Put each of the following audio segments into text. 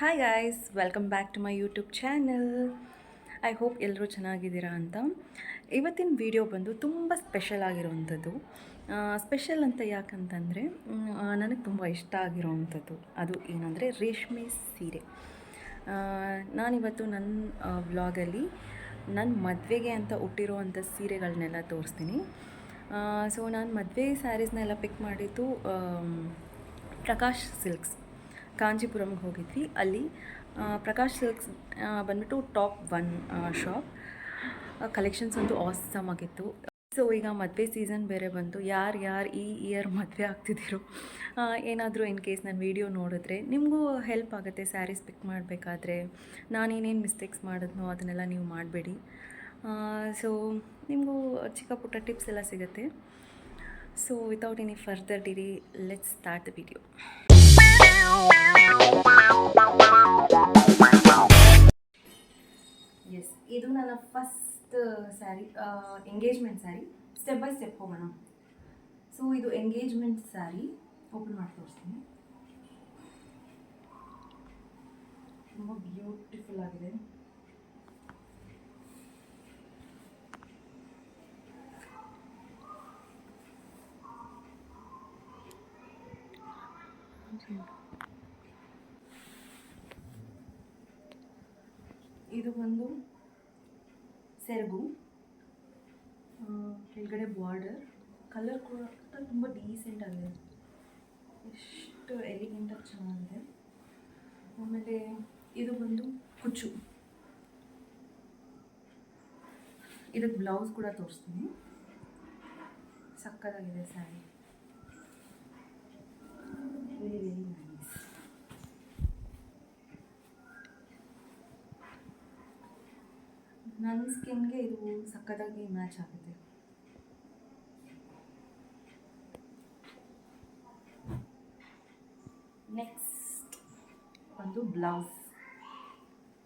Hi guys, welcome back to my YouTube channel. I hope ಎಲ್ಲರೂ ಚೆನ್ನಾಗಿದ್ದೀರಾ ಅಂತ. ಇವತ್ತಿನ ವಿಡಿಯೋ ಬಂದು ತುಂಬ ಸ್ಪೆಷಲ್ ಆಗಿರೋವಂಥದ್ದು. ಸ್ಪೆಷಲ್ ಅಂತ ಯಾಕಂತಂದರೆ ನನಗೆ ತುಂಬ ಇಷ್ಟ ಆಗಿರೋವಂಥದ್ದು ಅದು ಏನಂದರೆ ರೇಷ್ಮೆ ಸೀರೆ. ನಾನಿವತ್ತು ನನ್ನ ವ್ಲಾಗಲ್ಲಿ ನನ್ನ ಮದುವೆಗೆ ಅಂತ ಹುಟ್ಟಿರೋವಂಥ ಸೀರೆಗಳನ್ನೆಲ್ಲ ತೋರಿಸ್ತೀನಿ. ಸೊ ನಾನು ಮದುವೆ ಸ್ಯಾರೀಸ್ನೆಲ್ಲ ಪಿಕ್ ಮಾಡಿದ್ದು ಪ್ರಕಾಶ್ ಸಿಲ್ಕ್ಸ್ ಕಾಂಜಿಪುರಂಗೆ ಹೋಗಿದ್ವಿ. ಅಲ್ಲಿ ಪ್ರಕಾಶ್ ಸಿಲ್ಕ್ಸ್ ಬಂದ್ಬಿಟ್ಟು ಟಾಪ್ 1 ಶಾಪ್. ಕಲೆಕ್ಷನ್ಸ್ ಅಂತೂ ಆಸಮ್ ಆಗಿತ್ತು. ಸೊ ಈಗ ಮದುವೆ ಸೀಸನ್ ಬೇರೆ ಬಂತು. ಯಾರು ಈ ಇಯರ್ ಮದುವೆ ಆಗ್ತಿದ್ದೀರೋ, ಏನಾದರೂ ಇನ್ ಕೇಸ್ ನನ್ನ ವೀಡಿಯೋ ನೋಡಿದ್ರೆ ನಿಮಗೂ ಹೆಲ್ಪ್ ಆಗುತ್ತೆ ಸ್ಯಾರೀಸ್ ಪಿಕ್ ಮಾಡಬೇಕಾದ್ರೆ. ನಾನೇನೇನು ಮಿಸ್ಟೇಕ್ಸ್ ಮಾಡಿದ್ನೋ ಅದನ್ನೆಲ್ಲ ನೀವು ಮಾಡಬೇಡಿ. ಸೊ ನಿಮಗೂ ಚಿಕ್ಕ ಪುಟ್ಟ ಟಿಪ್ಸ್ ಎಲ್ಲ ಸಿಗುತ್ತೆ. So without any further delay, let's start the video. Yes, ಇದು ನನ್ನ first sari, engagement sari. Step by step ಹೋಗೋಣ. ಸೊ ಇದು ಎಂಗೇಜ್ಮೆಂಟ್ ಸ್ಯಾರಿ. ಓಪನ್ ಮಾಡಿ ತೋರಿಸ್ತೀನಿ. ತುಂಬ ಬ್ಯೂಟಿಫುಲ್ ಆಗಿದೆ. ಇದು ಒಂದು ಸೆರಗು, ಕೆಳಗಡೆ ಬಾರ್ಡರ್, ಕಲರ್ ಕೂಡ ತುಂಬ ಡೀಸೆಂಟ್ ಆಗಿದೆ. ಎಷ್ಟು ಎಲಿಗೆಂಟಾಗಿ ಚೆನ್ನಾಗಿದೆ. ಆಮೇಲೆ ಇದು ಬಂದು ಕುಚ್ಚು. ಇದಕ್ಕೆ ಬ್ಲೌಸ್ ಕೂಡ ತೋರಿಸ್ತೀನಿ. ಸಕ್ಕತ್ತಾಗಿದೆ ಸ್ಯಾರಿ, ವೆರಿ ವೆರಿ ನೈಸ್. ನನ್ನ ಸ್ಕಿನ್ಗೆ ಇದು ಸಕ್ಕತ್ತಾಗಿ ಮ್ಯಾಚ್ ಆಗುತ್ತೆ. ನೆಕ್ಸ್ಟ್ ಒಂದು ಬ್ಲೌಸ್.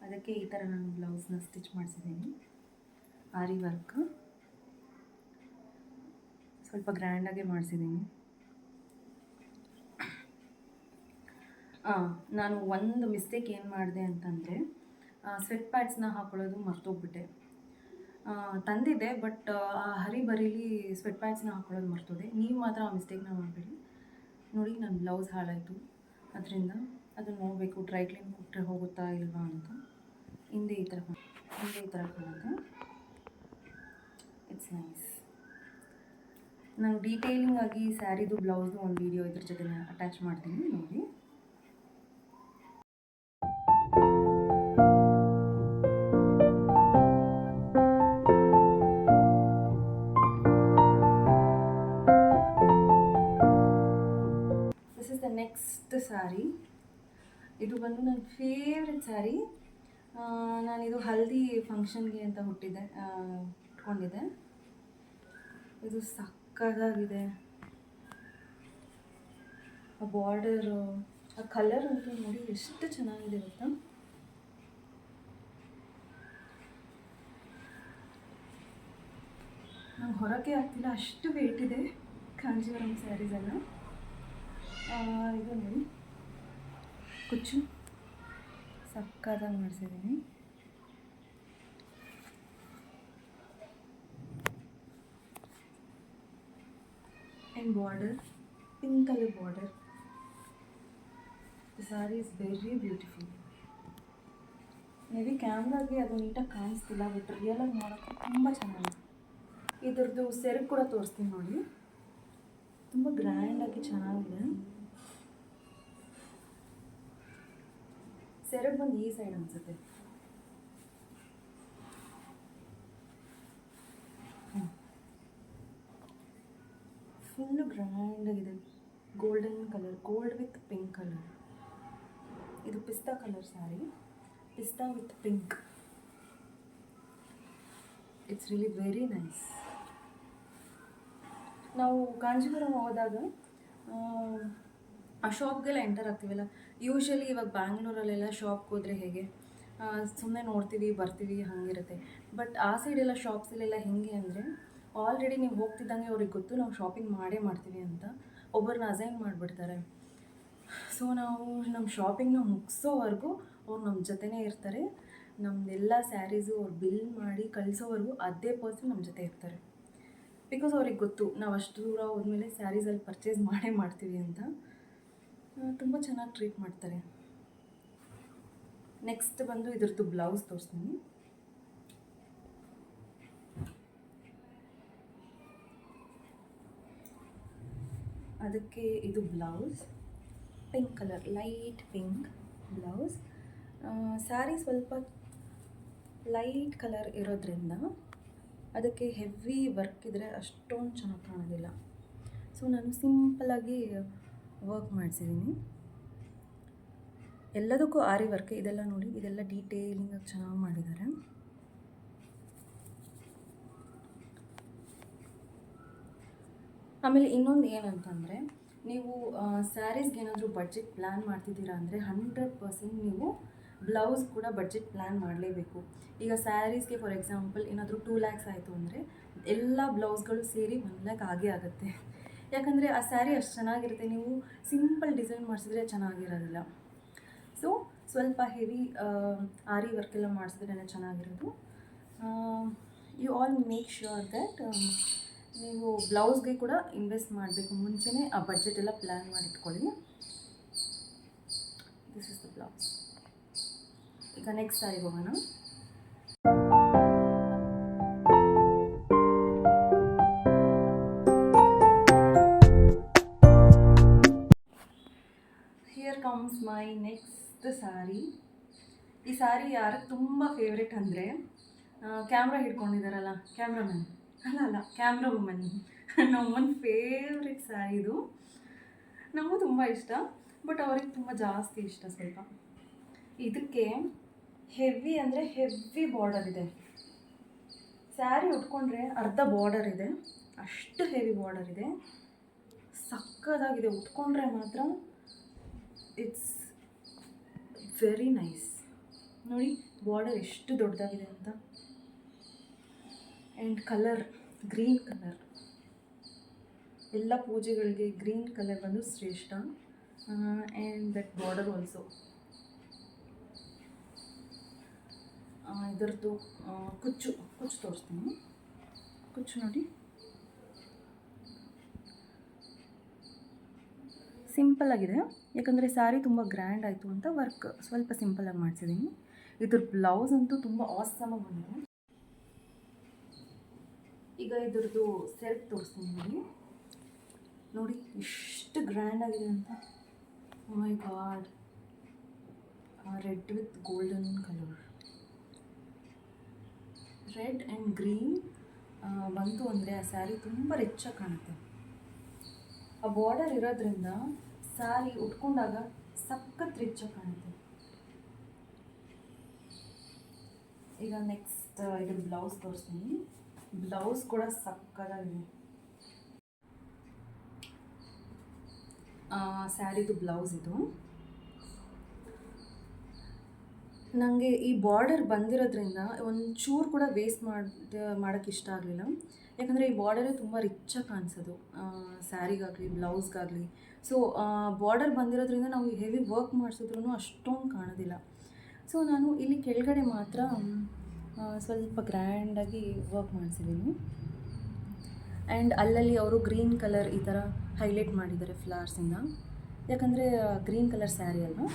ಅದಕ್ಕೆ ಈ ಥರ ನಾನು ಬ್ಲೌಸ್ನ ಸ್ಟಿಚ್ ಮಾಡಿಸಿದ್ದೀನಿ. ಆರಿ ವರ್ಕ್ ಸ್ವಲ್ಪ ಗ್ರ್ಯಾಂಡಾಗೆ ಮಾಡಿಸಿದ್ದೀನಿ. ನಾನು ಒಂದು ಮಿಸ್ಟೇಕ್ ಏನು ಮಾಡಿದೆ ಅಂತಂದರೆ, ಸ್ವೆಟ್ ಪ್ಯಾಡ್ಸ್ನ ಹಾಕೊಳ್ಳೋದು ಮರ್ತೋಗ್ಬಿಟ್ಟೆ. ತಂದಿದ್ದೆ, ಬಟ್ ಆ ಹರಿಬರಿಲಿ ಸ್ವೆಟ್ ಪ್ಯಾಡ್ಸ್ನ ಹಾಕೊಳ್ಳೋದು ಮರ್ತೋದೆ. ನೀವು ಮಾತ್ರ ಆ ಮಿಸ್ಟೇಕ್ನ ಮಾಡಬೇಡಿ. ನೋಡಿ, ನನ್ನ ಬ್ಲೌಸ್ ಹಾಳಾಯಿತು. ಅದರಿಂದ ಅದನ್ನು ನೋಡಬೇಕು, ಡ್ರೈ ಕ್ಲೀನ್ ಕೊಟ್ಟರೆ ಹೋಗುತ್ತಾ ಇಲ್ವಾ ಅಂತ. ಹಿಂದೆ ಈ ಥರ ಕಾಣುತ್ತೆ. It's nice. ನಾನು ಡೀಟೇಲಿಂಗ್ ಆಗಿ ಸ್ಯಾರಿದು ಬ್ಲೌಸ್ದು ಒಂದು ವೀಡಿಯೋ ಇದ್ರ ಜೊತೆ ಅಟ್ಯಾಚ್ ಮಾಡ್ತೀನಿ, ನೋಡಿ. This is the next sari. ಇದು ಬಂದು ನನ್ನ ಫೇವ್ರೆಟ್ ಸ್ಯಾರಿ. ನಾನಿದು ಹಲ್ದಿ ಫಂಕ್ಷನ್ಗೆ ಅಂತ ಉಟ್ಕೊಂಡಿದ್ದೆ. ಇದು ಸಕ್ಕತ್ತಾಗಿದೆ. ಆ ಬಾರ್ಡರು, ಆ ಕಲರ್ ಅಂತೂ ನೋಡಿ ಎಷ್ಟು ಚೆನ್ನಾಗಿದೆ ಗೊತ್ತಾ. ನಂಗೆ ಹೊರಗೆ ಆಗ್ತಿಲ್ಲ, ಅಷ್ಟು ವೇಟ್ ಇದೆ ಕಾಂಜೀವರಂ ಸ್ಯಾರೀಸ್ ಎಲ್ಲ. ಇದು ನೋಡಿ, ಕುಚ್ಚು ಸಕ್ಕತ್ತಾಗಿ ಮಾಡಿಸಿದ್ದೀನಿ. And border, pink colour border. The sari is very beautiful. May be ಕ್ಯಾಮ್ರಾಗೆ ಅದು ನೀಟಾಗಿ ಕಾಣಿಸ್ತಿಲ್ಲ, ಬಟ್ ರಿಯಲಾಗಿ ನೋಡೋಕ್ಕೆ ತುಂಬ ಚೆನ್ನಾಗಿದೆ. ಇದ್ರದ್ದು ಸೆರಗು ಕೂಡ ತೋರಿಸ್ತೀನಿ ನೋಡಿ. ತುಂಬ ಗ್ರ್ಯಾಂಡಾಗಿ ಚೆನ್ನಾಗಿದೆ. ಸೆರಗು ಬಂದು ಈ ಸೈಡ್ ಅನಿಸುತ್ತೆ. ಫುಲ್ಲು ಗ್ರ್ಯಾಂಡಾಗಿದೆ. Golden colour, gold with pink colour. ಇದು ಪಿಸ್ತಾ ಕಲರ್ ಸ್ಯಾರಿ, ಪಿಸ್ತಾ with pink. It's really very nice. ನಾವು ಕಾಂಜೀವರಂ ಹೋದಾಗ ಆ ಶಾಪ್ಗೆಲ್ಲ ಎಂಟರ್ ಆಗ್ತೀವಲ್ಲ, ಯೂಶ್ವಲಿ ಇವಾಗ ಬ್ಯಾಂಗ್ಳೂರಲ್ಲೆಲ್ಲ ಶಾಪ್ಗೆ ಹೋದರೆ ಹೇಗೆ, ಸುಮ್ಮನೆ ನೋಡ್ತೀವಿ ಬರ್ತೀವಿ ಹಾಗಿರುತ್ತೆ. ಬಟ್ ಆ ಸೈಡೆಲ್ಲ ಶಾಪ್ಸಲ್ಲೆಲ್ಲ ಹೇಗೆ ಅಂದರೆ, ಆಲ್ರೆಡಿ ನೀವು ಹೋಗ್ತಿದ್ದಂಗೆ ಅವ್ರಿಗೆ ಗೊತ್ತು ನಾವು ಶಾಪಿಂಗ್ ಮಾಡೇ ಮಾಡ್ತೀವಿ ಅಂತ. ಒಬ್ಬರನ್ನ ಅಸೈನ್ ಮಾಡಿಬಿಡ್ತಾರೆ. ಸೊ ನಾವು ನಮ್ಮ ಶಾಪಿಂಗ್ನ ಮುಗಿಸೋವರೆಗೂ ಅವ್ರು ನಮ್ಮ ಜೊತೆನೇ ಇರ್ತಾರೆ. ನಮ್ಮದೆಲ್ಲ ಸ್ಯಾರೀಸು ಅವ್ರು ಬಿಲ್ ಮಾಡಿ ಕಳಿಸೋವರೆಗೂ ಅದೇ ಪರ್ಸನ್ ನಮ್ಮ ಜೊತೆ ಇರ್ತಾರೆ. ಬಿಕಾಸ್ ಅವ್ರಿಗೆ ಗೊತ್ತು ನಾವು ಅಷ್ಟು ದೂರ ಹೋದ್ಮೇಲೆ ಸ್ಯಾರೀಸಲ್ಲಿ ಪರ್ಚೇಸ್ ಮಾಡೇ ಮಾಡ್ತೀವಿ ಅಂತ. ತುಂಬ ಚೆನ್ನಾಗಿ ಟ್ರೀಟ್ ಮಾಡ್ತಾರೆ. ನೆಕ್ಸ್ಟ್ ಬಂದು ಇದ್ರದ್ದು ಬ್ಲೌಸ್ ತೋರಿಸ್ತೀನಿ. ಅದಕ್ಕೆ ಇದು blouse pink colour, light pink blouse. Sari ಸ್ವಲ್ಪ ಲೈಟ್ ಕಲರ್ ಇರೋದ್ರಿಂದ ಅದಕ್ಕೆ ಹೆವಿ ವರ್ಕ್ ಇದ್ದರೆ ಅಷ್ಟೊಂದು ಚೆನ್ನಾಗಿ ಕಾಣೋದಿಲ್ಲ. ಸೊ ನಾನು ಸಿಂಪಲಾಗಿ ವರ್ಕ್ ಮಾಡಿಸಿದ್ದೀನಿ. ಎಲ್ಲದಕ್ಕೂ ಆರಿ ವರ್ಕ್. ಇದೆಲ್ಲ ನೋಡಿ, ಇದೆಲ್ಲ ಡೀಟೇಲಿಂಗಾಗಿ ಚೆನ್ನಾಗಿ ಮಾಡಿದ್ದಾರೆ. ಆಮೇಲೆ ಇನ್ನೊಂದು ಏನಂತಂದರೆ, ನೀವು ಸ್ಯಾರೀಸ್ಗೆ ಏನಾದರೂ ಬಡ್ಜೆಟ್ ಪ್ಲ್ಯಾನ್ ಮಾಡ್ತಿದ್ದೀರಾ ಅಂದರೆ 100% ನೀವು ಬ್ಲೌಸ್ ಕೂಡ ಬಡ್ಜೆಟ್ ಪ್ಲ್ಯಾನ್ ಮಾಡಲೇಬೇಕು. ಈಗ ಸ್ಯಾರೀಸ್ಗೆ ಫಾರ್ ಎಕ್ಸಾಂಪಲ್ ಏನಾದರೂ 2 lakhs ಆಯಿತು ಅಂದರೆ ಎಲ್ಲ ಬ್ಲೌಸ್ಗಳು ಸೇರಿ 1 lakh ಆಗೇ ಆಗುತ್ತೆ. ಯಾಕಂದರೆ ಆ ಸ್ಯಾರಿ ಅಷ್ಟು ಚೆನ್ನಾಗಿರುತ್ತೆ, ನೀವು ಸಿಂಪಲ್ ಡಿಸೈನ್ ಮಾಡಿಸಿದ್ರೆ ಚೆನ್ನಾಗಿರೋದಿಲ್ಲ. ಸೊ ಸ್ವಲ್ಪ ಹೆವಿ ಆರಿ ವರ್ಕೆಲ್ಲ ಮಾಡಿಸಿದ್ರೇ ಚೆನ್ನಾಗಿರೋದು. You all make sure that ನೀವು ಬ್ಲೌಸ್ಗೆ ಕೂಡ ಇನ್ವೆಸ್ಟ್ ಮಾಡಬೇಕು. ಮುಂಚೆನೇ ಆ ಬಡ್ಜೆಟ್ ಎಲ್ಲ ಪ್ಲ್ಯಾನ್ ಮಾಡಿಟ್ಕೊಳ್ಳಿ. This is the blouse. ಈಗ ನೆಕ್ಸ್ಟ್ ಸ್ಯಾರಿಗೆ ಹೋಗೋಣ. Here comes my next sari. ಈ ಸ್ಯಾರಿ ಯಾರಿಗೆ ತುಂಬ ಫೇವ್ರೆಟ್ ಅಂದರೆ, ಕ್ಯಾಮ್ರಾ ಹಿಡ್ಕೊಂಡಿದ್ದಾರಲ್ಲ ಕ್ಯಾಮ್ರಾಮನ್, ಕ್ಯಾಮ್ರಾ ವುಮನ್, ನಮ್ಮೊಂದು ಫೇವ್ರೆಟ್ ಸ್ಯಾರಿ ಇದು. ನಮಗೂ ತುಂಬ ಇಷ್ಟ, ಬಟ್ ಅವ್ರಿಗೆ ತುಂಬ ಜಾಸ್ತಿ ಇಷ್ಟ ಸ್ವಲ್ಪ. ಇದಕ್ಕೆ ಹೆವಿ ಅಂದರೆ ಹೆವಿ ಬಾರ್ಡರ್ ಇದೆ. ಸ್ಯಾರಿ ಉಟ್ಕೊಂಡ್ರೆ ಅರ್ಧ ಬಾರ್ಡರ್ ಇದೆ, ಅಷ್ಟು ಹೆವಿ ಬಾರ್ಡರ್ ಇದೆ. ಸಕ್ಕದಾಗಿದೆ. ಉಟ್ಕೊಂಡ್ರೆ ಮಾತ್ರ ಇಟ್ಸ್ ವೆರಿ ನೈಸ್. ನೋಡಿ ಬಾರ್ಡರ್ ಎಷ್ಟು ದೊಡ್ಡದಾಗಿದೆ ಅಂತ. ಆ್ಯಂಡ್ ಕಲರ್ ಗ್ರೀನ್ ಕಲರ್, ಎಲ್ಲ ಪೂಜೆಗಳಿಗೆ ಗ್ರೀನ್ ಕಲರ್ ಬಂದು ಶ್ರೇಷ್ಠ. And that border also. ಇದರದ್ದು ಕುಚ್ಚು ತೋರಿಸ್ತೀನಿ. ಕುಚ್ಚು ನೋಡಿ, ಸಿಂಪಲ್ ಆಗಿದೆ. ಯಾಕಂದರೆ ಸ್ಯಾರಿ ತುಂಬ ಗ್ರ್ಯಾಂಡ್ ಆಯಿತು ಅಂತ ವರ್ಕ್ ಸ್ವಲ್ಪ ಸಿಂಪಲಾಗಿ ಮಾಡಿಸಿದ್ದೀನಿ. ಇದ್ರ ಬ್ಲೌಸ್ ಅಂತೂ ತುಂಬ ಆಸಮಾಗಿ ಬಂದಿದೆ. ಈಗ ಇದ್ರದ್ದು ಸೆಲ್ಫ್ ತೋರಿಸ್ತೀನಿ ನೋಡಿ. ನೋಡಿ ಎಷ್ಟು ಗ್ರ್ಯಾಂಡ್ ಆಗಿದೆ ಅಂತ. Oh my God. Red with golden colour, red and green ಬಂತು ಅಂದರೆ ಆ ಸ್ಯಾರಿ ತುಂಬ ರಿಚಾಗಿ ಕಾಣುತ್ತೆ. ಆ ಬಾರ್ಡರ್ ಇರೋದ್ರಿಂದ ಸ್ಯಾರಿ ಉಟ್ಕೊಂಡಾಗ ಸಖತ್ ರಿಚಾಗಿ ಕಾಣುತ್ತೆ. ಈಗ ನೆಕ್ಸ್ಟ್ ಇದ್ರ ಬ್ಲೌಸ್ ತೋರಿಸ್ತೀನಿ. ಬ್ಲೌಸ್ ಕೂಡ ಸಕ್ಕತ್ತಾಗಿದೆ. ಸ್ಯಾರಿದು ಬ್ಲೌಸ್ ಇದು. ನನಗೆ ಈ ಬಾರ್ಡರ್ ಬಂದಿರೋದ್ರಿಂದ ಒಂಚೂರು ಕೂಡ ವೇಸ್ಟ್ ಮಾಡೋಕ್ಕೆ ಇಷ್ಟ ಆಗಲಿಲ್ಲ. ಯಾಕಂದರೆ ಈ ಬಾರ್ಡರೇ ತುಂಬ ರಿಚಾಗಿ ಕಾಣಿಸೋದು ಸ್ಯಾರಿಗಾಗಲಿ ಬ್ಲೌಸ್ಗಾಗಲಿ. ಸೊ ಬಾರ್ಡರ್ ಬಂದಿರೋದ್ರಿಂದ ನಾವು ಹೆವಿ ವರ್ಕ್ ಮಾಡಿಸಿದ್ರೂ ಅಷ್ಟೊಂದು ಕಾಣೋದಿಲ್ಲ. ಸೊ ನಾನು ಇಲ್ಲಿ ಕೆಳಗಡೆ ಮಾತ್ರ ಸ್ವಲ್ಪ ಗ್ರ್ಯಾಂಡಾಗಿ ವರ್ಕ್ ಮಾಡಿಸಿದ್ದೀನಿ. ಆ್ಯಂಡ್ ಅಲ್ಲಲ್ಲಿ ಅವರು ಗ್ರೀನ್ ಕಲರ್ ಈ ಥರ ಹೈಲೈಟ್ ಮಾಡಿದ್ದಾರೆ ಫ್ಲವರ್ಸಿಂದ. ಯಾಕಂದರೆ ಗ್ರೀನ್ ಕಲರ್ ಸ್ಯಾರಿ ಅಲ್ವಾ,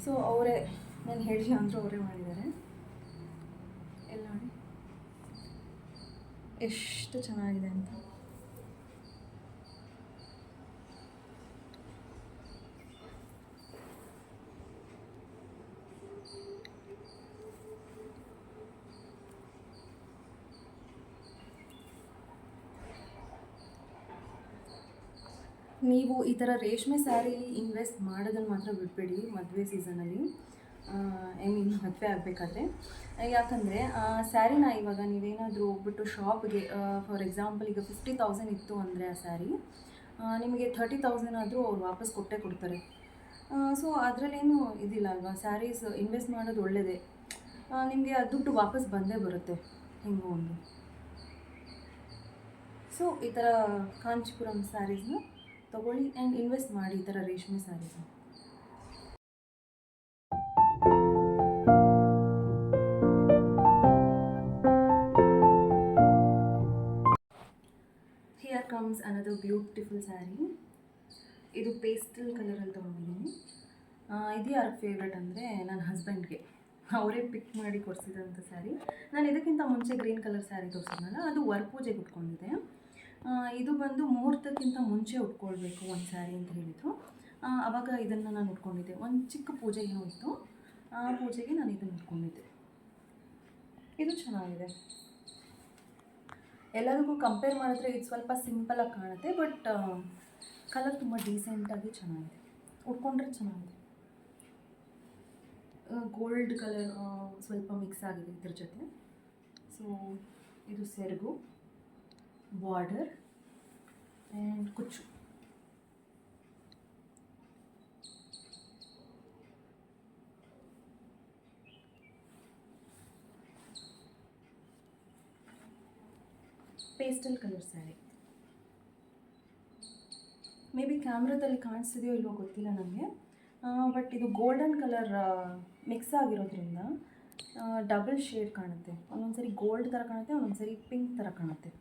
ಸೊ ಅವರೇ, ನಾನು ಹೇಳಿಲ್ಲ ಅಂದರೂ ಅವರೇ ಮಾಡಿದ್ದಾರೆ. ಎಲ್ಲ ನೋಡಿ ಎಷ್ಟು ಚೆನ್ನಾಗಿದೆ ಅಂತ. ನೀವು ಈ ಥರ ರೇಷ್ಮೆ ಸ್ಯಾರಿಲಿ ಇನ್ವೆಸ್ಟ್ ಮಾಡೋದನ್ನು ಮಾತ್ರ ಬಿಡಬೇಡಿ ಮದುವೆ ಸೀಸನಲ್ಲಿ. ಐ ಮೀನ್ ಮದುವೆ ಆಗಬೇಕಾದ್ರೆ. ಯಾಕಂದರೆ ಸ್ಯಾರಿನ ಇವಾಗ ನೀವೇನಾದರೂ ಹೋಗ್ಬಿಟ್ಟು ಶಾಪ್ಗೆ ಫಾರ್ ಎಕ್ಸಾಂಪಲ್ ಈಗ 50,000 ಇತ್ತು ಅಂದರೆ ಆ ಸ್ಯಾರಿ ನಿಮಗೆ 30,000 ಆದರೂ ಅವ್ರು ವಾಪಸ್ ಕೊಟ್ಟೇ ಕೊಡ್ತಾರೆ. ಸೊ ಅದರಲ್ಲೇನು ಇದಿಲ್ಲ ಅಲ್ವಾ. ಸ್ಯಾರೀಸ್ ಇನ್ವೆಸ್ಟ್ ಮಾಡೋದು ಒಳ್ಳೆಯದೇ. ನಿಮಗೆ ಆ ದುಡ್ಡು ವಾಪಸ್ ಬಂದೇ ಬರುತ್ತೆ ಹೆಂಗೋ ಒಂದು. ಸೊ ಈ ಥರ ಕಾಂಚೀಪುರಂ ಸ್ಯಾರೀಸ್ನ ತೊಗೊಳ್ಳಿ ಆ್ಯಂಡ್ ಇನ್ವೆಸ್ಟ್ ಮಾಡಿ ಈ ಥರ ರೇಷ್ಮೆ ಸ್ಯಾರೀಸ್ನ. Comes another beautiful sari. ಇದು ಪೇಸ್ಟಲ್ ಕಲರಲ್ಲಿ ತೊಗೊಂಡಿದ್ದೀನಿ. ಇದು ಯಾರ ಫೇವ್ರೆಟ್ ಅಂದರೆ ನನ್ನ ಹಸ್ಬೆಂಡ್ಗೆ, ಅವರೇ ಪಿಕ್ ಮಾಡಿ ಕೊಡಿಸಿದಂಥ ಸ್ಯಾರಿ. ನಾನು ಇದಕ್ಕಿಂತ ಮುಂಚೆ ಗ್ರೀನ್ ಕಲರ್ ಸ್ಯಾರಿ ತೋರಿಸಿದ್ನಲ್ಲ, ಅದು ವರ ಪೂಜೆಗೆ ಉಟ್ಕೊಂಡಿದ್ದೆ. ಇದು ಬಂದು ಮುಹೂರ್ತಕ್ಕಿಂತ ಮುಂಚೆ ಉಟ್ಕೊಳ್ಬೇಕು ಒಂದು ಸ್ಯಾರಿ ಅಂತ ಹೇಳಿದರು. ಆವಾಗ ಇದನ್ನು ನಾನು ಉಟ್ಕೊಂಡಿದ್ದೆ. ಒಂದು ಚಿಕ್ಕ ಪೂಜೆ ಏನೋ ಇತ್ತು, ಆ ಪೂಜೆಗೆ ನಾನು ಇದನ್ನು ಉಟ್ಕೊಂಡಿದ್ದೆ. ಇದು ಚೆನ್ನಾಗಿದೆ. ಎಲ್ಲದಕ್ಕೂ ಕಂಪೇರ್ ಮಾಡಿದ್ರೆ ಇದು ಸ್ವಲ್ಪ ಸಿಂಪಲಾಗಿ ಕಾಣುತ್ತೆ, ಬಟ್ ಕಲರ್ ತುಂಬ ಡೀಸೆಂಟಾಗಿ ಚೆನ್ನಾಗಿದೆ, ಉಟ್ಕೊಂಡ್ರೆ ಚೆನ್ನಾಗಿದೆ. ಗೋಲ್ಡ್ ಕಲರ್ ಸ್ವಲ್ಪ ಮಿಕ್ಸ್ ಆಗಿದೆ ಇದ್ರ ಜೊತೆ. ಸೊ ಇದು ಸೆರಗು, ಬಾರ್ಡರ್ ಆ್ಯಂಡ್ ಕುಚ್ಚು. Pastel colour sari. May be ಕ್ಯಾಮ್ರಾದಲ್ಲಿ ಕಾಣಿಸ್ತಿದೆಯೋ ಇಲ್ವೋ ಗೊತ್ತಿಲ್ಲ ನನಗೆ, ಬಟ್ ಇದು ಗೋಲ್ಡನ್ ಕಲರ್ ಮಿಕ್ಸ್ ಆಗಿರೋದ್ರಿಂದ ಡಬಲ್ ಶೇಡ್ ಕಾಣುತ್ತೆ. ಒಂದೊಂದು ಸರಿ ಗೋಲ್ಡ್ ಥರ ಕಾಣುತ್ತೆ, ಒಂದೊಂದು ಸರಿ ಪಿಂಕ್ ಥರ ಕಾಣುತ್ತೆ.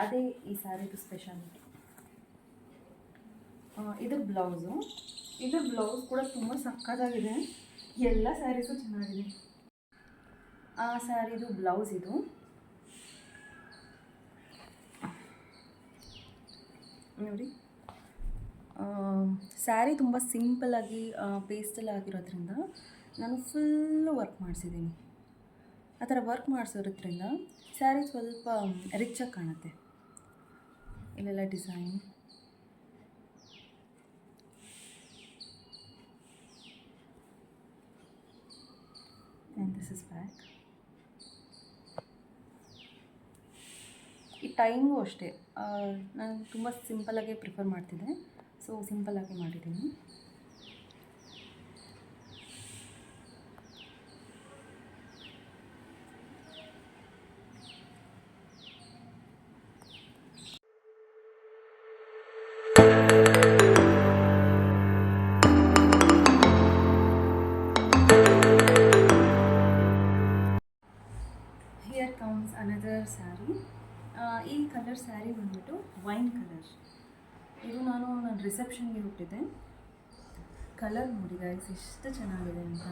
ಅದೇ ಈ ಸ್ಯಾರಿದು ಸ್ಪೆಷಾಲಿಟಿ. ಇದು ಬ್ಲೌಸು. ಇದು ಬ್ಲೌಸ್ ಕೂಡ ತುಂಬ ಸಕ್ಕತ್ತಾಗಿದೆ. ಎಲ್ಲ ಸ್ಯಾರೀಸು ಚೆನ್ನಾಗಿದೆ. ಆ ಸ್ಯಾರಿದು ಬ್ಲೌಸ್ ಇದು. ನೋಡಿ, ಸ್ಯಾರಿ ತುಂಬ ಸಿಂಪಲಾಗಿ ಪೇಸ್ಟಲ್ ಆಗಿರೋದ್ರಿಂದ ನಾನು ಫುಲ್ಲು ವರ್ಕ್ ಮಾಡಿಸಿದ್ದೀನಿ. ಆ ಥರ ವರ್ಕ್ ಮಾಡಿಸೋದ್ರಿಂದ ಸ್ಯಾರಿ ಸ್ವಲ್ಪ ರಿಚಾಗಿ ಕಾಣುತ್ತೆ. ಇಲ್ಲೆಲ್ಲ design. And this is back. ಈ ಟೈಮು ಅಷ್ಟೇ, ನಾನು ತುಂಬ ಸಿಂಪಲಾಗೆ ಪ್ರಿಫರ್ ಮಾಡ್ತಿದ್ದೆ, ಸೊ ಸಿಂಪಲಾಗಿ ಮಾಡಿದ್ದೀನಿ. Here comes another sari. ಈ ಕಲರ್ ಸ್ಯಾರಿ ಬಂದ್ಬಿಟ್ಟು ವೈನ್ ಕಲರ್. ಇದು ನಾನು ನನ್ನ ರಿಸೆಪ್ಷನ್ಗೆ ಹುಟ್ಟಿದ್ದೆ. ಕಲರ್ ನೋಡಿ ಗೈಸ್ ಎಷ್ಟು ಚೆನ್ನಾಗಿದೆ ಅಂತ.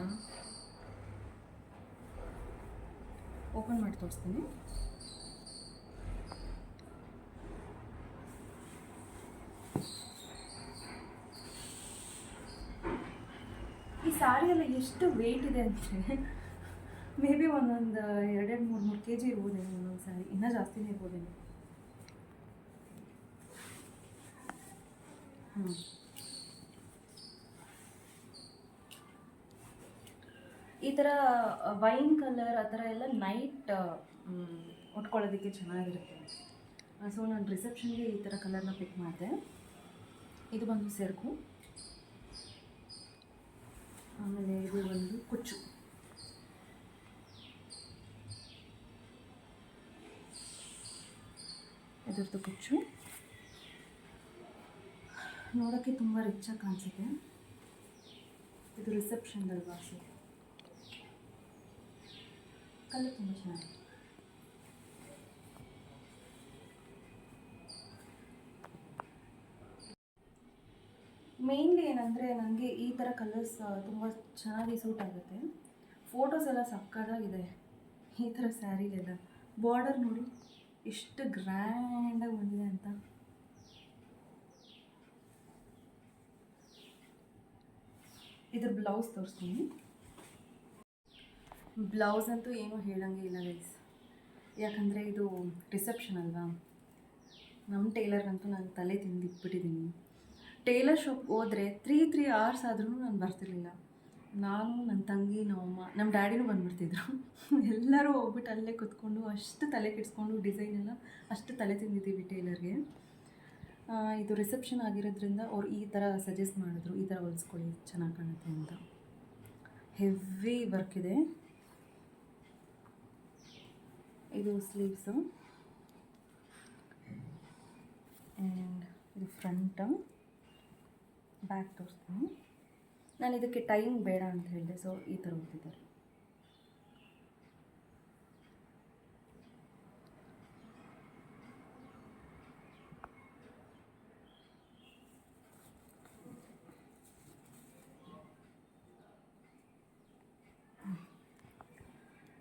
ಓಪನ್ ಮಾಡಿ ತೋರಿಸ್ತೀನಿ. ಈ ಸ್ಯಾರಿಯೆಲ್ಲ ಎಷ್ಟು ವೆಯ್ಟ್ ಇದೆ ಅಂದರೆ ಮೇ ಬಿ ಒಂದೊಂದು 2-3 kg ಇರ್ಬೋದೇನೋ ಒಂದೊಂದು ಸ್ಯಾರಿ, ಇನ್ನೂ ಜಾಸ್ತಿನೇ ಇರ್ಬೋದೇನೋ. ಈ ಥರ ವೈನ್ ಕಲರ್ ಆ ಥರ ಎಲ್ಲ ನೈಟ್ ಉಟ್ಕೊಳ್ಳೋದಕ್ಕೆ ಚೆನ್ನಾಗಿರುತ್ತೆ. ಸೊ ನಾನು ರಿಸೆಪ್ಷನ್ಗೆ ಈ ಥರ ಕಲರ್ನ ಪಿಕ್ ಮಾಡಿದೆ. ಇದು ಬಂದು ಸೆರಗು, ಆಮೇಲೆ ಇದು ಬಂದು ಕುಚ್ಚು. ಇದರದ್ದು ಕುಚ್ಚು ನೋಡೋಕ್ಕೆ ತುಂಬ ರಿಚಾಗಿ ಕಾಣಿಸುತ್ತೆ. ಇದು ರಿಸೆಪ್ಷನ್ದಲ್ಲಿ ಬಾಸು. ಕಲರ್ ತುಂಬ ಚೆನ್ನಾಗಿದೆ. ಮೇಯ್ನ್ಲಿ ಏನಂದರೆ ನನಗೆ ಈ ಥರ ಕಲರ್ಸ್ ತುಂಬ ಚೆನ್ನಾಗಿ ಸೂಟ್ ಆಗುತ್ತೆ. ಫೋಟೋಸ್ ಎಲ್ಲ ಸಕ್ಕತ್ತಾಗಿದೆ ಈ ಥರ ಸ್ಯಾರಿಗೆಲ್ಲ. ಬಾರ್ಡರ್ ನೋಡಿ ಎಷ್ಟು ಗ್ರ್ಯಾಂಡಾಗಿ ಬಂದಿದೆ ಅಂತ. ಇದ್ರ ಬ್ಲೌಸ್ ತೋರಿಸ್ತೀನಿ. ಬ್ಲೌಸ್ ಅಂತೂ ಏನೂ ಹೇಳೋಂಗೆ ಇಲ್ಲ ಗೈಸ್, ಯಾಕಂದರೆ ಇದು ರಿಸೆಪ್ಷನ್ ಅಲ್ವಾ. ನಮ್ಮ ಟೇಲರ್ಗಂತೂ ನಾನು ತಲೆ ತಿಂದಿಟ್ಬಿಟ್ಟಿದ್ದೀನಿ. ಟೇಲರ್ ಶಾಪ್ ಹೋದರೆ 3 hours ಆದ್ರೂ ನಾನು ಬರ್ತಿರ್ಲಿಲ್ಲ. ನಾನು, ನನ್ನ ತಂಗಿ, ನಮ್ಮಮ್ಮ, ನಮ್ಮ ಡ್ಯಾಡಿನೂ ಬಂದುಬಿಡ್ತಿದ್ರು. ಎಲ್ಲರೂ ಹೋಗ್ಬಿಟ್ಟು ಅಲ್ಲೇ ಕೂತ್ಕೊಂಡು ಅಷ್ಟು ತಲೆ ಕೆಡಿಸ್ಕೊಂಡು ಡಿಸೈನ್ ಎಲ್ಲ ಅಷ್ಟು ತಲೆ ತಿಂದಿದ್ದೀವಿ ಟೇಲರ್ಗೆ. ಇದು ರಿಸೆಪ್ಷನ್ ಆಗಿರೋದ್ರಿಂದ ಅವ್ರು ಈ ಥರ ಸಜೆಸ್ಟ್ ಮಾಡಿದ್ರು, ಈ ಥರ ಹೊಲಿಸ್ಕೊಳ್ಳಿ ಚೆನ್ನಾಗಿ ಕಾಣುತ್ತೆ ಅಂತ. ಹೆವಿ ವರ್ಕ್ ಇದೆ. ಇದು ಸ್ಲೀವ್ಸು ಆ್ಯಂಡ್ ಇದು ಫ್ರಂಟ್. ಬ್ಯಾಕ್ ತೋರಿಸ್ತೀನಿ. ನಾನು ಇದಕ್ಕೆ ಟೈಮ್ ಬೇಡ ಅಂತ ಹೇಳಿದೆ, ಸೊ ಈ ಥರ ಹೊಲ್ದಿದ್ದಾರೆ.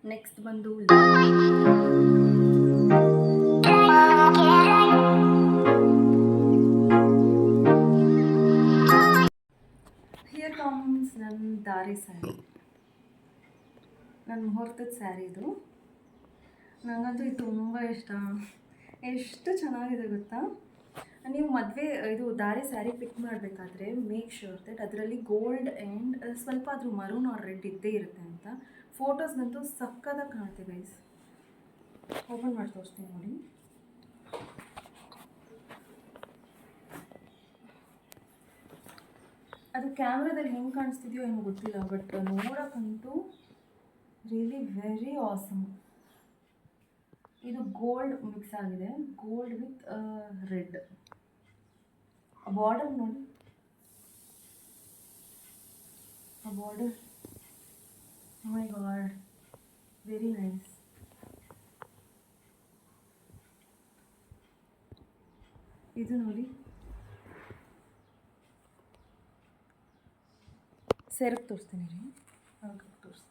ನೆಕ್ಸ್ಟ್ ಬಂದು ಹಿಯರ್ ಕಮ್ಸ್ ನನ್ನ ದಾರಿ ಸ್ಯಾರಿ, ನನ್ನ ಮುಹೂರ್ತದ ಸ್ಯಾರಿ ಇದು. ನನಗಂತೂ ಇದು ತುಂಬ ಇಷ್ಟ. ಎಷ್ಟು ಚೆನ್ನಾಗಿದೆ ಗೊತ್ತಾ. ನೀವು ಮದುವೆ ಇದು ದಾರಿ ಸ್ಯಾರಿ ಪಿಕ್ ಮಾಡಬೇಕಾದ್ರೆ ಮೇಕ್ ಶ್ಯೂರ್ ದಟ್ ಅದರಲ್ಲಿ ಗೋಲ್ಡ್ ಆ್ಯಂಡ್ ಸ್ವಲ್ಪ ಆದರೂ ಮರೂನ್ ಆರ್ ರೆಡ್ ಇದ್ದೇ ಇರುತ್ತೆ ಅಂತ. ಫೋಟೋಸ್ಗಂತೂ ಸಕ್ಕತ್ತಾಗಿ ಕಾಣುತ್ತೆ ಗೈಸ್. ಓಪನ್ ಮಾಡಿ ತೋರಿಸ್ತೀನಿ ನೋಡಿ. ಅದು ಕ್ಯಾಮ್ರಾದಲ್ಲಿ ಹೆಂಗೆ ಕಾಣಿಸ್ತಿದೆಯೋ ಏನೋ ಗೊತ್ತಿಲ್ಲ, ಬಟ್ ನೋಡೋಕ್ಕಂತೂ ರಿಯಲಿ ವೆರಿ ಆಸಮ್. ಇದು ಗೋಲ್ಡ್ ಮಿಕ್ಸ್ ಆಗಿದೆ, ಗೋಲ್ಡ್ ವಿತ್ ರೆಡ್. ಬಾರ್ಡರ್ ನೋಡಿ, ಆ ಬಾರ್ಡರ್ ಮೈ ಗಾಡ್ ವೆರಿ ನೈಸ್. ಇದು ನೋಡಿ ಸೆರಗು ತೋರಿಸ್ತೀನಿ ರೀ, ಅವಾಗ ತೋರಿಸ್ತೀನಿ.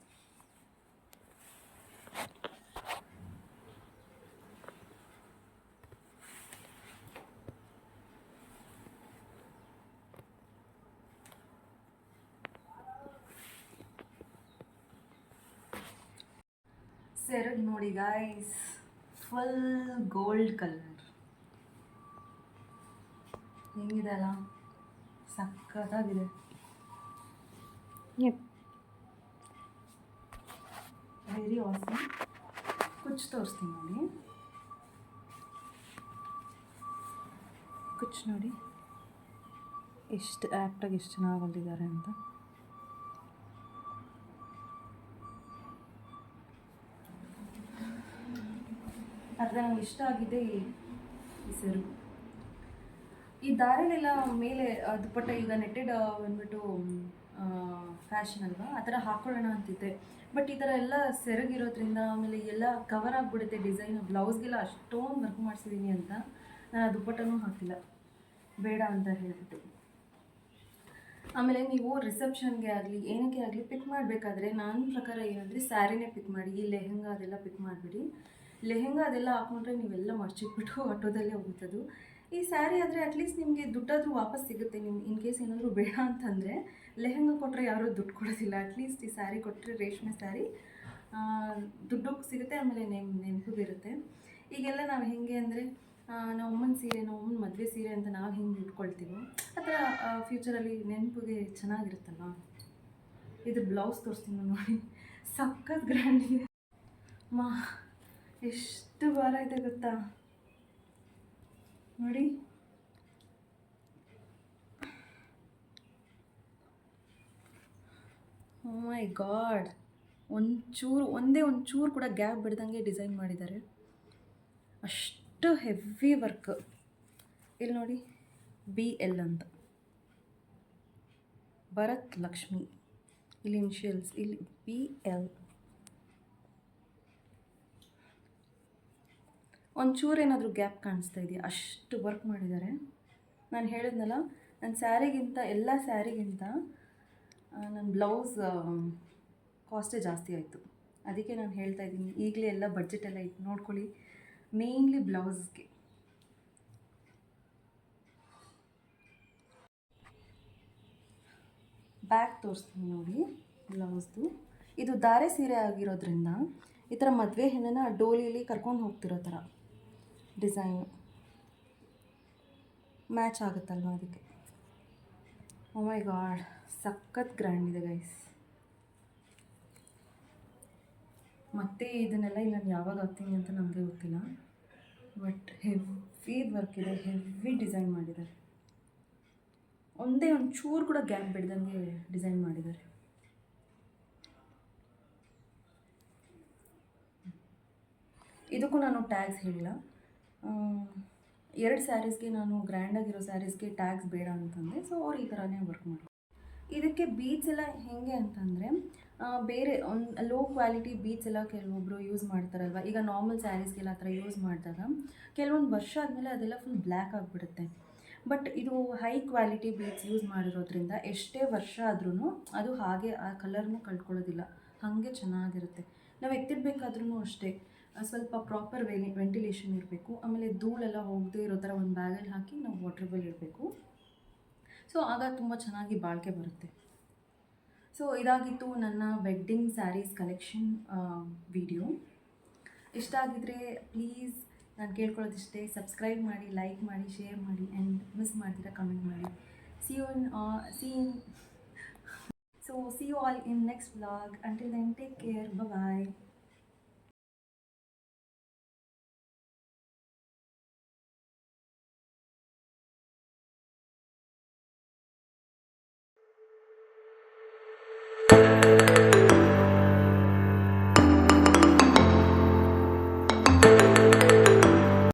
ಸೆರಗು ನೋಡಿ ಗಾಯ್ಸ್, ಫುಲ್ ಗೋಲ್ಡ್ ಕಲರ್ ಹೆಂಗಿದೆ ಅಲ್ಲ, ಸಕ್ಕತ್ತಾಗಿದೆ. Very awesome. ಕುಚ್ಚು ತೋರಿಸ್ತೀನಿ ನೋಡಿ, ಕುಚ್ಚು ನೋಡಿ ಎಷ್ಟು ಆ್ಯಪ್ಟಾಗಿ ಎಷ್ಟು ಚೆನ್ನಾಗಿ ಹೊಲಿದ್ದಾರೆ ಅಂತ. ಆದರೆ ನಂಗೆ ಇಷ್ಟ ಆಗಿದೆ ಈ ಸೆರಗು. ಈ ದಾರಿಲೆಲ್ಲ ಮೇಲೆ ದುಪ್ಪಟ್ಟ ಈಗ ನೆಟ್ಟೆಡ್ ಬಂದ್ಬಿಟ್ಟು ಫ್ಯಾಷನ್ ಅಲ್ವಾ, ಆ ಥರ ಹಾಕ್ಕೊಳ್ಳೋಣ ಅಂತಿದ್ದೆ. ಬಟ್ ಈ ಥರ ಎಲ್ಲ ಸೆರಗಿರೋದ್ರಿಂದ ಆಮೇಲೆ ಎಲ್ಲ ಕವರ್ ಆಗಿಬಿಡುತ್ತೆ ಡಿಸೈನ್. ಬ್ಲೌಸ್ಗೆಲ್ಲ ಅಷ್ಟೊಂದು ವರ್ಕ್ ಮಾಡಿಸಿದ್ದೀನಿ ಅಂತ ನಾನು ಆ ದುಪ್ಪಟ್ಟನೂ ಹಾಕಿಲ್ಲ, ಬೇಡ ಅಂತ ಹೇಳಿಬಿಟ್ಟು. ಆಮೇಲೆ ನೀವು ರಿಸೆಪ್ಷನ್ಗೆ ಆಗಲಿ ಏನಕ್ಕೆ ಆಗಲಿ ಪಿಕ್ ಮಾಡಬೇಕಾದ್ರೆ ನನ್ನ ಪ್ರಕಾರ ಏನಂದರೆ ಸ್ಯಾರಿನೇ ಪಿಕ್ ಮಾಡಿ. ಈ ಲೆಹೆಂಗಾ ಅದೆಲ್ಲ ಪಿಕ್ ಮಾಡಿಬಿಡಿ. ಲೆಹೆಂಗಾ ಅದೆಲ್ಲ ಹಾಕ್ಕೊಂಡ್ರೆ ನೀವೆಲ್ಲ ಮರ್ಚಿಟ್ಬಿಟ್ಟು ಆಟೋದಲ್ಲೇ ಹೋಗ್ತದು. ಈ ಸ್ಯಾರಿ ಆದರೆ ಅಟ್ಲೀಸ್ಟ್ ನಿಮಗೆ ದುಡ್ಡಾದರೂ ವಾಪಸ್ ಸಿಗುತ್ತೆ. ನೀವು ಇನ್ ಕೇಸ್ ಏನಾದರೂ ಬೇಡ ಅಂತಂದರೆ ಲೆಹೆಂಗಾ ಕೊಟ್ಟರೆ ಯಾರೂ ದುಡ್ಡು ಕೊಡೋದಿಲ್ಲ. ಅಟ್ಲೀಸ್ಟ್ ಈ ಸ್ಯಾರಿ ಕೊಟ್ಟರೆ ರೇಷ್ಮೆ ಸ್ಯಾರಿ ದುಡ್ಡು ಸಿಗುತ್ತೆ, ಆಮೇಲೆ ನೆನಪು ಇರುತ್ತೆ. ಈಗೆಲ್ಲ ನಾವು ಹೇಗೆ ಅಂದರೆ ನಾವು ಅಮ್ಮನ ಸೀರೆ, ನಾವು ಅಮ್ಮನ ಮದುವೆ ಸೀರೆ ಅಂತ ನಾವು ಹೆಂಗೆ ಇಟ್ಕೊಳ್ತೀವೋ ಆ ಥರ ಫ್ಯೂಚರಲ್ಲಿ ನೆನಪಿಗೆ ಚೆನ್ನಾಗಿರುತ್ತಲ್ವ. ಇದು ಬ್ಲೌಸ್ ತೋರಿಸ್ತೀನಿ ನೋಡಿ, ಸಖತ್ ಗ್ರ್ಯಾಂಡ್ ಇದೆ. ಎಷ್ಟು ಭಾರ ಇದೆ ಗೊತ್ತಾ ನೋಡಿ. ಓ ಮೈ ಗಾಡ್, ಒಂದೇ ಒಂಚೂರು ಕೂಡ ಗ್ಯಾಪ್ ಬಿಡ್ದಂಗೆ ಡಿಸೈನ್ ಮಾಡಿದ್ದಾರೆ. ಅಷ್ಟು ಹೆವಿ ವರ್ಕ್. ಇಲ್ಲಿ ನೋಡಿ BL ಅಂತ, ಭರತ್ ಲಕ್ಷ್ಮಿ, ಇಲ್ಲಿ ಇನಿಷಿಯಲ್ಸ್, ಇಲ್ಲಿ BL. ಒಂಚೂರು ಏನಾದರೂ ಗ್ಯಾಪ್ ಕಾಣಿಸ್ತಾ ಇದೆಯಾ, ಅಷ್ಟು ವರ್ಕ್ ಮಾಡಿದ್ದಾರೆ. ನಾನು ಹೇಳಿದ್ನಲ್ಲ, ನನ್ನ ಸ್ಯಾರಿಗಿಂತ ಎಲ್ಲ ಸ್ಯಾರಿಗಿಂತ ನನ್ನ ಬ್ಲೌಸ್ ಕಾಸ್ಟೇ ಜಾಸ್ತಿ ಆಯಿತು. ಅದಕ್ಕೆ ನಾನು ಹೇಳ್ತಾ ಇದ್ದೀನಿ, ಈಗಲೇ ಎಲ್ಲ ಬಡ್ಜೆಟೆಲ್ಲ ಇತ್ತು ನೋಡ್ಕೊಳ್ಳಿ, ಮೇಯ್ನ್ಲಿ ಬ್ಲೌಸ್ಗೆ. ಬ್ಯಾಕ್ ತೋರಿಸ್ತೀನಿ ನೋಡಿ ಬ್ಲೌಸ್ದು. ಇದು ದಾರೆ ಸೀರೆ ಆಗಿರೋದ್ರಿಂದ ಈ ಥರ ಮದುವೆ ಹೆಣ್ಣನ್ನು ಡೋಲಿಯಲ್ಲಿ ಕರ್ಕೊಂಡು ಹೋಗ್ತಿರೋ ಥರ ಡಿಸೈನು ಮ್ಯಾಚ್ ಆಗುತ್ತಲ್ವ ಅದಕ್ಕೆ. ಓ ಮೈ ಗಾಡ್, ಸಖತ್ ಗ್ರ್ಯಾಂಡ್ ಇದೆ ಗೈಸ್. ಮತ್ತೆ ಇದನ್ನೆಲ್ಲ ನಾನು ಯಾವಾಗ ಹಾಕ್ತೀನಿ ಅಂತ ನಮಗೆ ಗೊತ್ತಿಲ್ಲ, ಬಟ್ ಹೆವಿ ವರ್ಕ್ ಇದೆ, ಹೆವಿ ಡಿಸೈನ್ ಮಾಡಿದ್ದಾರೆ. ಒಂದೇ ಒಂಚೂರು ಕೂಡ ಗ್ಯಾಪ್ ಬಿಡ್ದಂಗೆ ಡಿಸೈನ್ ಮಾಡಿದ್ದಾರೆ. ಇದಕ್ಕೂ ನಾನು ಟ್ಯಾಗ್ಸ್ ಹೇಳಿಲ್ಲ. 2 ಸ್ಯಾರೀಸ್ಗೆ ನಾನು ಗ್ರ್ಯಾಂಡಾಗಿರೋ ಸ್ಯಾರೀಸ್ಗೆ ಟ್ಯಾಗ್ಸ್ ಬೇಡ ಅಂತಂದೆ, ಸೊ ಅವ್ರು ಈ ಥರನೇ ವರ್ಕ್ ಮಾಡಿ. ಇದಕ್ಕೆ ಬೀಡ್ಸ್ ಎಲ್ಲ ಹೇಗೆ ಅಂತಂದರೆ ಬೇರೆ ಲೋ ಕ್ವಾಲಿಟಿ ಬೀಡ್ಸ್ ಎಲ್ಲ ಕೆಲವೊಬ್ಬರು ಯೂಸ್ ಮಾಡ್ತಾರಲ್ವ. ಈಗ ನಾರ್ಮಲ್ ಸ್ಯಾರೀಸ್ಗೆಲ್ಲ ಆ ಥರ ಯೂಸ್ ಮಾಡಿದಾಗ ಕೆಲವೊಂದು ವರ್ಷ ಆದಮೇಲೆ ಅದೆಲ್ಲ ಫುಲ್ ಬ್ಲ್ಯಾಕ್ ಆಗಿಬಿಡುತ್ತೆ. ಬಟ್ ಇದು ಹೈ ಕ್ವಾಲಿಟಿ ಬೀಡ್ಸ್ ಯೂಸ್ ಮಾಡಿರೋದ್ರಿಂದ ಎಷ್ಟೇ ವರ್ಷ ಆದ್ರೂ ಅದು ಹಾಗೆ ಆ ಕಲರ್ನೂ ಕಳ್ಕೊಳ್ಳೋದಿಲ್ಲ, ಹಾಗೆ ಚೆನ್ನಾಗಿರುತ್ತೆ. ನಾವು ಎತ್ತಿಡಬೇಕಾದ್ರೂ ಅಷ್ಟೇ ಸ್ವಲ್ಪ ಪ್ರಾಪರ್ ವೆಂಟಿಲೇಷನ್ ಇರಬೇಕು. ಆಮೇಲೆ ಧೂಳೆಲ್ಲ ಹೋಗದೇ ಇರೋ ಥರ ಒಂದು ಬ್ಯಾಗಲ್ಲಿ ಹಾಕಿ ನಾವು ವಾಟರ್ ಬಾಲ್ ಇಡಬೇಕು. ಸೊ ಆಗ ತುಂಬ ಚೆನ್ನಾಗಿ ಬಾಳಿಕೆ ಬರುತ್ತೆ. ಸೊ ಇದಾಗಿತ್ತು ನನ್ನ ವೆಡ್ಡಿಂಗ್ ಸ್ಯಾರೀಸ್ ಕಲೆಕ್ಷನ್ ವಿಡಿಯೋ. ಇಷ್ಟ ಆಗಿದ್ರೆ ಪ್ಲೀಸ್ ನಾನು ಕೇಳ್ಕೊಳ್ಳೋದಿಷ್ಟೇ, ಸಬ್ಸ್ಕ್ರೈಬ್ ಮಾಡಿ, ಲೈಕ್ ಮಾಡಿ, ಶೇರ್ ಮಾಡಿ ಆ್ಯಂಡ್ ಮಿಸ್ ಮಾಡ್ತೀರಾ ಕಮೆಂಟ್ ಮಾಡಿ. See you in see see you all in next vlog. Until then, take care. Bye bye.